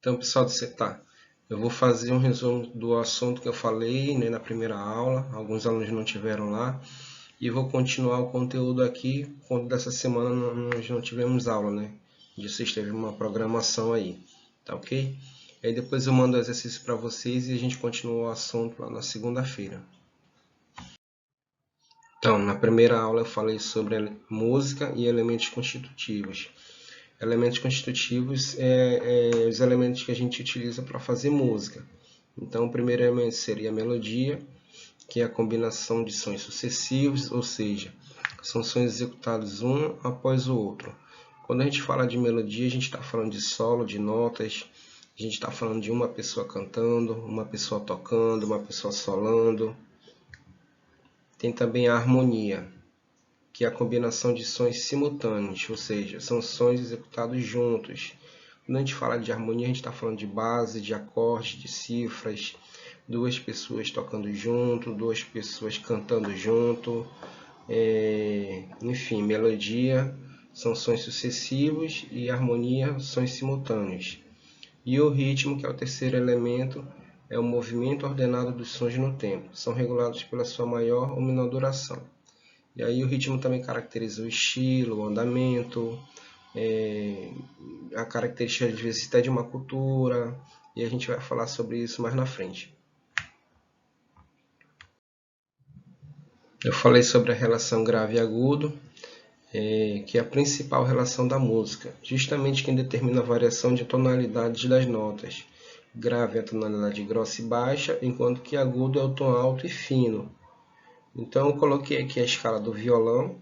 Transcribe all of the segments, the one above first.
Então, pessoal, eu vou fazer um resumo do assunto que eu falei, né, na primeira aula. Alguns alunos não tiveram lá. E vou continuar o conteúdo aqui, quando dessa semana nós não tivemos aula, né? De vocês teve uma programação aí, tá ok? Aí depois eu mando o exercício para vocês e a gente continua o assunto lá na segunda-feira. Então, na primeira aula eu falei sobre música e elementos constitutivos. Elementos constitutivos é os elementos que a gente utiliza para fazer música. Então, o primeiro elemento seria a melodia, que é a combinação de sons sucessivos, ou seja, são sons executados um após o outro. Quando a gente fala de melodia, a gente está falando de solo, de notas, a gente está falando de uma pessoa cantando, uma pessoa tocando, uma pessoa solando. Tem também a harmonia, que é a combinação de sons simultâneos, ou seja, são sons executados juntos. Quando a gente fala de harmonia, a gente está falando de base, de acordes, de cifras, duas pessoas tocando junto, duas pessoas cantando junto, enfim, melodia são sons sucessivos e harmonia sons simultâneos. E o ritmo, que é o terceiro elemento, é o movimento ordenado dos sons no tempo. São regulados pela sua maior ou menor duração. E aí o ritmo também caracteriza o estilo, o andamento, a característica às vezes até de uma cultura, e a gente vai falar sobre isso mais na frente. Eu falei sobre a relação grave e agudo, que é a principal relação da música, justamente quem determina a variação de tonalidades das notas. Grave é a tonalidade grossa e baixa, enquanto que agudo é o tom alto e fino. Então eu coloquei aqui a escala do violão,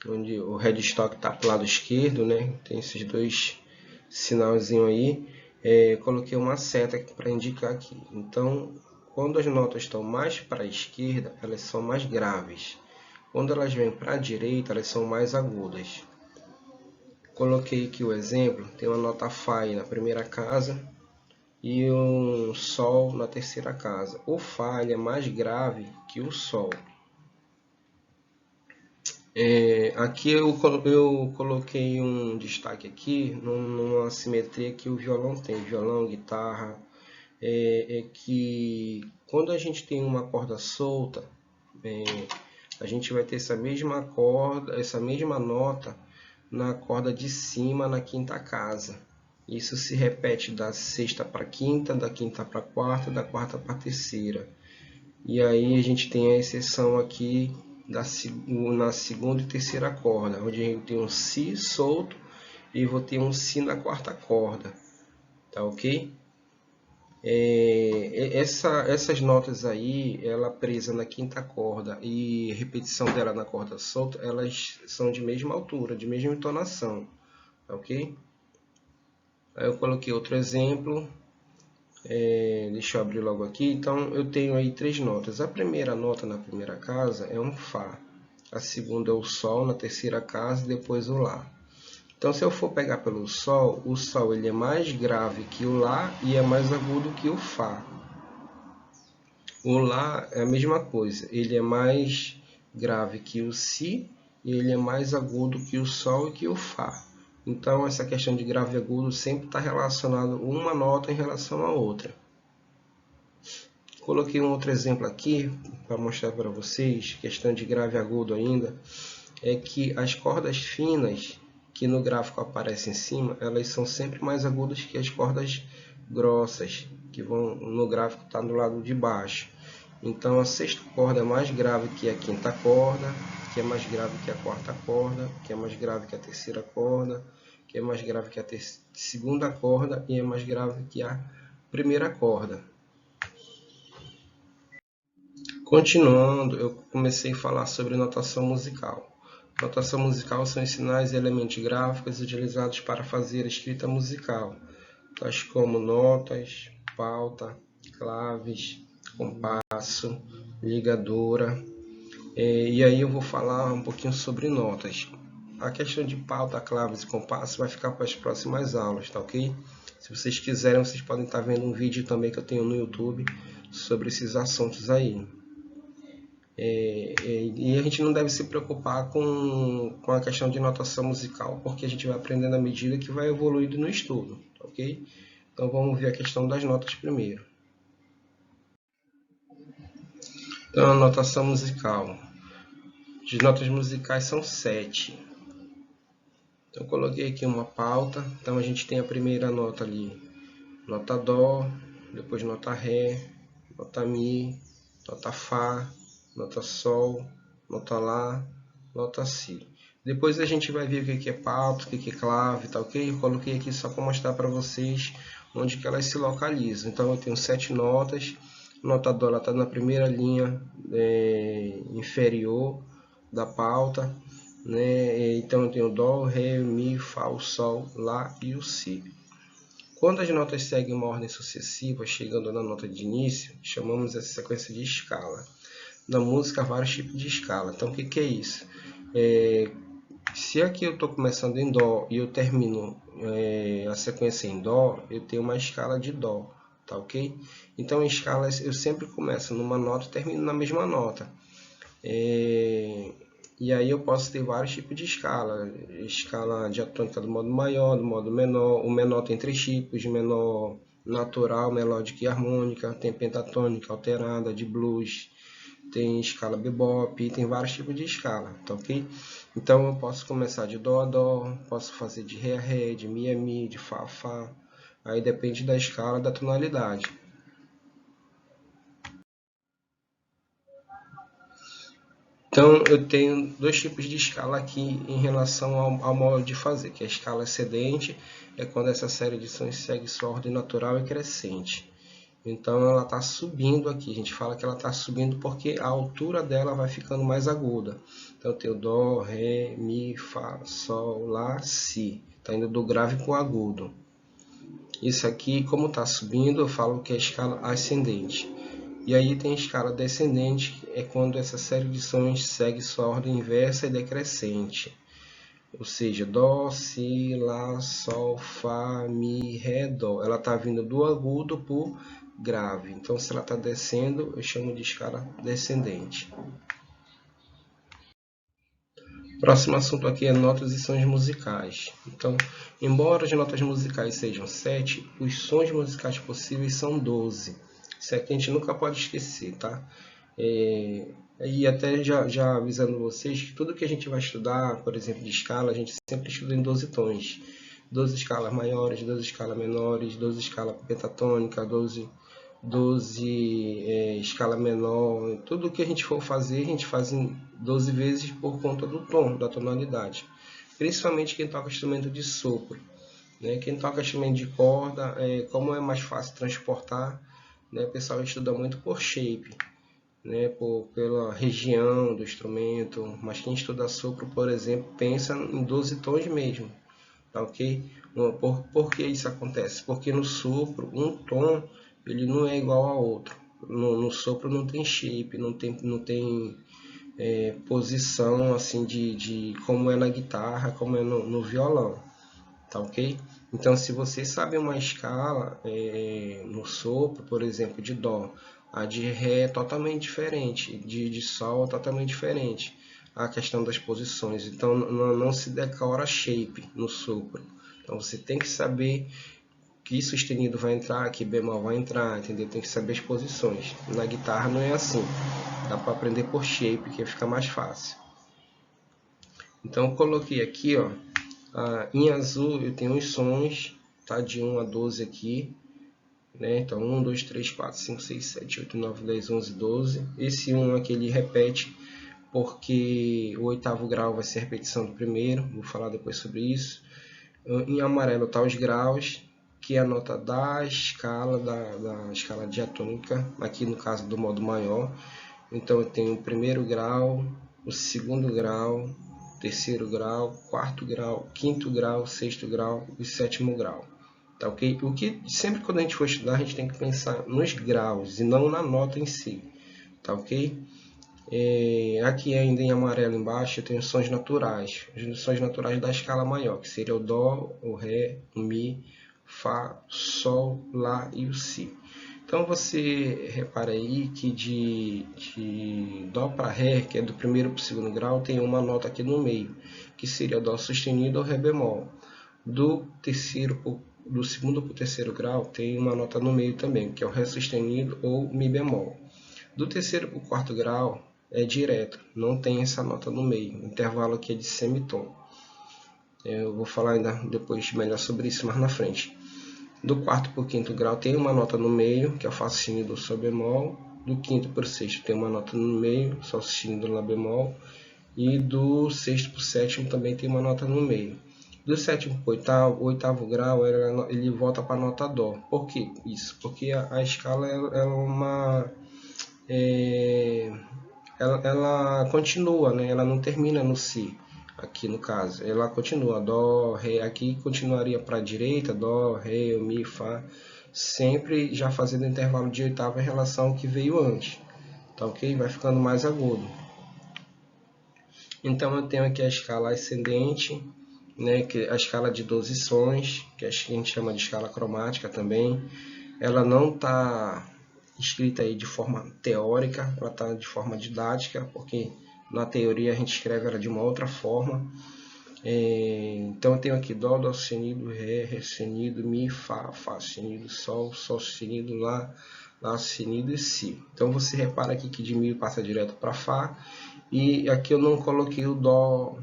onde o headstock está para o lado esquerdo, né? Tem esses dois sinalzinhos aí. Coloquei uma seta para indicar aqui. Então, quando as notas estão mais para a esquerda, elas são mais graves. Quando elas vêm para a direita, elas são mais agudas. Coloquei aqui o exemplo. Tem uma nota Fá na primeira casa e um Sol na terceira casa. O Fá é mais grave que o Sol. Aqui eu coloquei um destaque aqui numa simetria que o violão tem, violão, guitarra, que quando a gente tem uma corda solta, a gente vai ter essa mesma nota na corda de cima, na quinta casa. Isso se repete da sexta para a quinta, da quinta para a quarta, da quarta para a terceira. E aí a gente tem a exceção aqui na segunda e terceira corda, onde eu tenho um Si solto e vou ter um Si na quarta corda, tá ok? Essas notas aí, ela presa na quinta corda e repetição dela na corda solta, elas são de mesma altura, de mesma entonação, tá ok? Aí eu coloquei outro exemplo. Deixa eu abrir logo aqui. Então eu tenho aí três notas. A primeira nota na primeira casa é um Fá, a segunda é o Sol na terceira casa e depois o Lá. Então se eu for pegar pelo Sol, o Sol ele é mais grave que o Lá e é mais agudo que o Fá. O Lá é a mesma coisa, ele é mais grave que o Si e ele é mais agudo que o Sol e que o Fá. Então essa questão de grave e agudo sempre está relacionado uma nota em relação à outra. Coloquei um outro exemplo aqui para mostrar para vocês, questão de grave e agudo ainda, é que as cordas finas que no gráfico aparecem em cima, elas são sempre mais agudas que as cordas grossas, que vão no gráfico estar do lado de baixo. Então a sexta corda é mais grave que a quinta corda, que é mais grave que a quarta corda, que é mais grave que a terceira corda, que é mais grave que a segunda corda e é mais grave que a primeira corda. Continuando, eu comecei a falar sobre notação musical. Notação musical são os sinais e elementos gráficos utilizados para fazer a escrita musical, tais como notas, pauta, claves, compasso, ligadura. E aí eu vou falar um pouquinho sobre notas. A questão de pauta, claves e compasso vai ficar para as próximas aulas, tá ok? Se vocês quiserem, vocês podem estar vendo um vídeo também que eu tenho no YouTube sobre esses assuntos aí. E a gente não deve se preocupar com a questão de notação musical, porque a gente vai aprendendo à medida que vai evoluindo no estudo, tá ok? Então vamos ver a questão das notas primeiro. Então a notação musical. As notas musicais são 7. Então eu coloquei aqui uma pauta. Então a gente tem a primeira nota ali, nota Dó, depois nota Ré, nota Mi, nota Fá, nota Sol, nota Lá, nota Si. Depois a gente vai ver o que é pauta, o que é clave, tá ok? Eu coloquei aqui só para mostrar para vocês onde que elas se localizam. Então eu tenho 7 notas. Nota Dó está na primeira linha inferior da pauta, né? Então eu tenho Dó, Ré, Mi, Fá, o Sol, Lá e o Si. Quando as notas seguem uma ordem sucessiva, chegando na nota de início, chamamos essa sequência de escala. Na música há vários tipos de escala. Então o que é isso? Se aqui eu estou começando em Dó e eu termino a sequência em Dó, eu tenho uma escala de Dó, tá ok? Então em escalas eu sempre começo numa nota e termino na mesma nota. E aí eu posso ter vários tipos de escala. Escala diatônica do modo maior, do modo menor. O menor tem 3 tipos, de menor natural, melódica e harmônica. Tem pentatônica, alterada, de blues. Tem escala bebop, tem vários tipos de escala, tá ok? Então eu posso começar de Dó a Dó, posso fazer de Ré a Ré, de Mi a Mi, de Fá a Fá. Aí depende da escala, da tonalidade. Então eu tenho dois tipos de escala aqui em relação ao modo de fazer, que é a escala ascendente, é quando essa série de sons segue sua ordem natural e crescente. Então ela está subindo aqui, a gente fala que ela está subindo porque a altura dela vai ficando mais aguda. Então eu tenho Dó, Ré, Mi, Fá, Sol, Lá, Si. Está indo do grave para o agudo. Isso aqui, como está subindo, eu falo que é a escala ascendente. E aí tem a escala descendente, é quando essa série de sons segue sua ordem inversa e decrescente. Ou seja, Dó, Si, Lá, Sol, Fá, Mi, Ré, Dó. Ela está vindo do agudo para o grave. Então, se ela está descendo, eu chamo de escala descendente. Próximo assunto aqui é notas e sons musicais. Então, embora as notas musicais sejam 7, os sons musicais possíveis são 12. Isso aqui a gente nunca pode esquecer, tá? E até já avisando vocês que tudo que a gente vai estudar, por exemplo, de escala, a gente sempre estuda em 12 tons. 12 escalas maiores, 12 escalas menores, 12 escala pentatônica, 12 escala menor. Tudo que a gente for fazer, a gente faz em 12 vezes por conta do tom, da tonalidade. Principalmente quem toca instrumento de sopro. Né? Quem toca instrumento de corda, como é mais fácil transportar, né? O pessoal estuda muito por shape, né? Pela região do instrumento. Mas quem estuda sopro, por exemplo, pensa em 12 tons mesmo. Tá ok? Por que isso acontece? Porque no sopro, um tom ele não é igual ao outro. No sopro não tem shape, não tem posição assim de como é na guitarra, como é no violão. Tá ok? Então, se você sabe uma escala no sopro, por exemplo, de Dó, a de Ré é totalmente diferente, de Sol é totalmente diferente. A questão das posições. Então, não se decora shape no sopro. Então, você tem que saber que sustenido vai entrar, que bemol vai entrar, entendeu? Tem que saber as posições. Na guitarra não é assim. Dá para aprender por shape, que fica mais fácil. Então, eu coloquei aqui, ó, em azul eu tenho os sons, tá? De 1 a 12 aqui, né? Então 1, 2, 3, 4, 5, 6, 7, 8, 9, 10, 11, 12. Esse 1 aqui ele repete porque o oitavo grau vai ser a repetição do primeiro, vou falar depois sobre isso. Em amarelo tá os graus, que é a nota da escala, da escala diatônica, aqui no caso do modo maior. Então eu tenho o primeiro grau, o segundo grau, terceiro grau, quarto grau, quinto grau, sexto grau e sétimo grau. Tá ok? O que sempre quando a gente for estudar, a gente tem que pensar nos graus e não na nota em si. Tá ok? Aqui ainda em amarelo embaixo eu tenho sons naturais. Os sons naturais da escala maior, que seria o Dó, o Ré, o Mi, Fá, Sol, Lá e o Si. Então você repara aí que de Dó para Ré, que é do primeiro para o segundo grau, tem uma nota aqui no meio, que seria Dó sustenido ou Ré bemol. Do terceiro para o do segundo para o terceiro grau tem uma nota no meio também, que é o Ré sustenido ou Mi bemol. Do terceiro para o quarto grau é direto, não tem essa nota no meio, o intervalo aqui é de semitom. Eu vou falar ainda depois melhor sobre isso mais na frente. Do quarto para o quinto grau tem uma nota no meio, que é o Fá sustenido ou Sol bemol. Do quinto para o sexto tem uma nota no meio, Sol sustenido ou Lá bemol. E do sexto para o sétimo também tem uma nota no meio. Do sétimo para o oitavo grau ele volta para a nota Dó. Por que isso? Porque a escala ela continua, né? Ela não termina no Si. Aqui no caso, ela continua, Dó, Ré, aqui continuaria para a direita, Dó, Ré, Mi, Fá, sempre já fazendo intervalo de oitava em relação ao que veio antes, tá ok? Vai ficando mais agudo. Então eu tenho aqui a escala ascendente, né, que é a escala de 12 sons, que a gente chama de escala cromática também. Ela não está escrita aí de forma teórica, ela está de forma didática, porque na teoria a gente escreve ela de uma outra forma. Então eu tenho aqui Dó, Dó sustenido, Ré, Ré sustenido, Mi, Fá, Fá sustenido, Sol, Sol sustenido, Lá, Lá sustenido e Si. Então você repara aqui que de Mi passa direto para Fá, e aqui eu não coloquei o Dó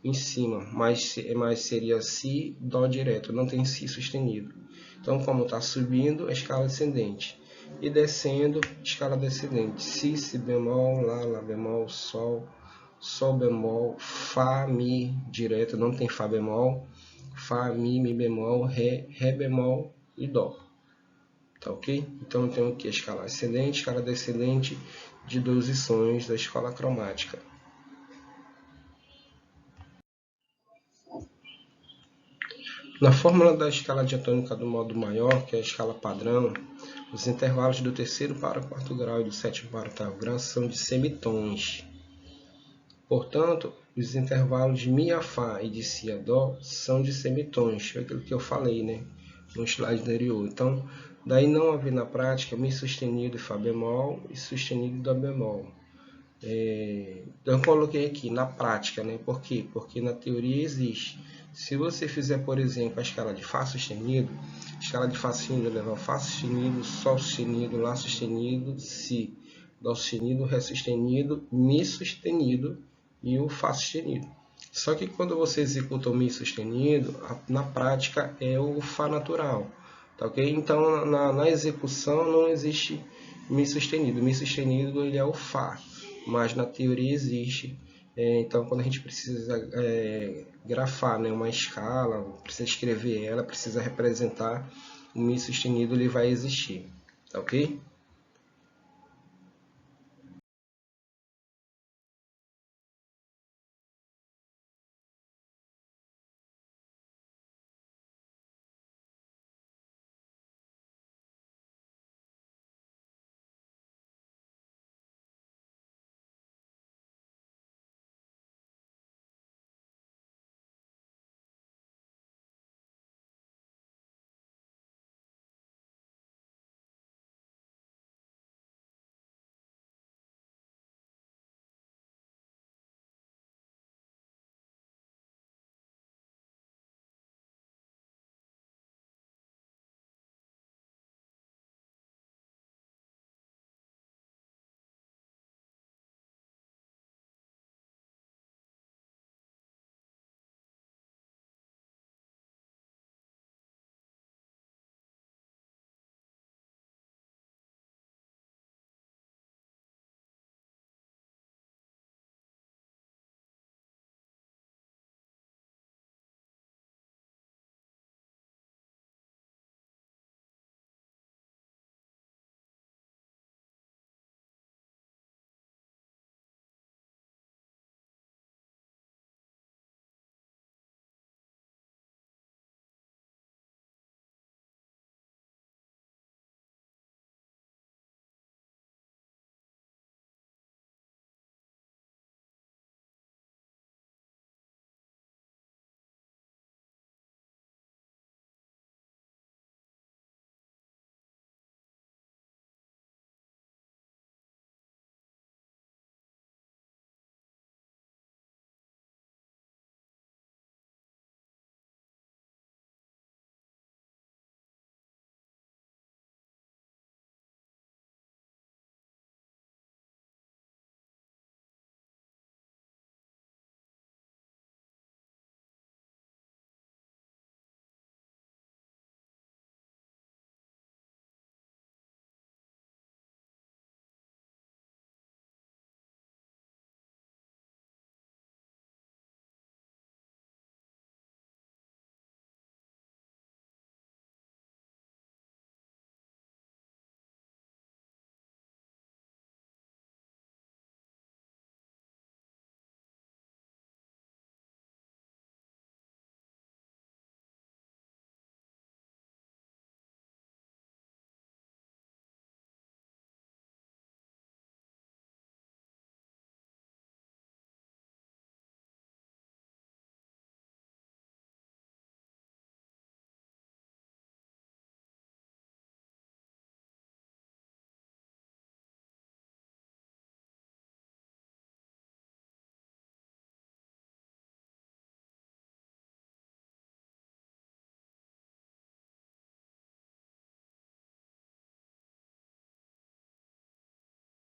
em cima, mas seria Si, Dó direto, não tem Si sustenido. Então como está subindo, a escala ascendente. E descendo, escala descendente. Si, Si bemol, Lá, Lá bemol, Sol, Sol bemol, Fá, Mi direto, não tem Fá bemol, Fá, Mi bemol, Ré, Ré bemol e Dó. Tá ok? Então eu tenho aqui a escala ascendente, escala descendente de 12 sons da escala cromática. Na fórmula da escala diatônica do modo maior, que é a escala padrão, os intervalos do terceiro para o quarto grau e do sétimo para o oitavo grau são de semitons. Portanto, os intervalos de Mi a Fá e de Si a Dó são de semitons, aquilo que eu falei, né, no slide anterior. Então, daí não haver na prática Mi sustenido e Fá bemol e sustenido e Dó bemol. Então eu coloquei aqui na prática, né? Por quê? Porque na teoria existe. Se você fizer, por exemplo, a escala de Fá sustenido, escala de Fá sustenido leva Fá sustenido, Sol sustenido, Lá sustenido, Si, Dó sustenido, Ré sustenido, Mi sustenido e o Fá sustenido. Só que quando você executa o Mi sustenido, na prática é o Fá natural, tá ok? Então na execução não existe Mi sustenido. O Mi sustenido ele é o Fá, mas na teoria existe. Então quando a gente precisa grafar, né, uma escala, precisa escrever ela, precisa representar, o Mi sustenido ele vai existir, tá ok?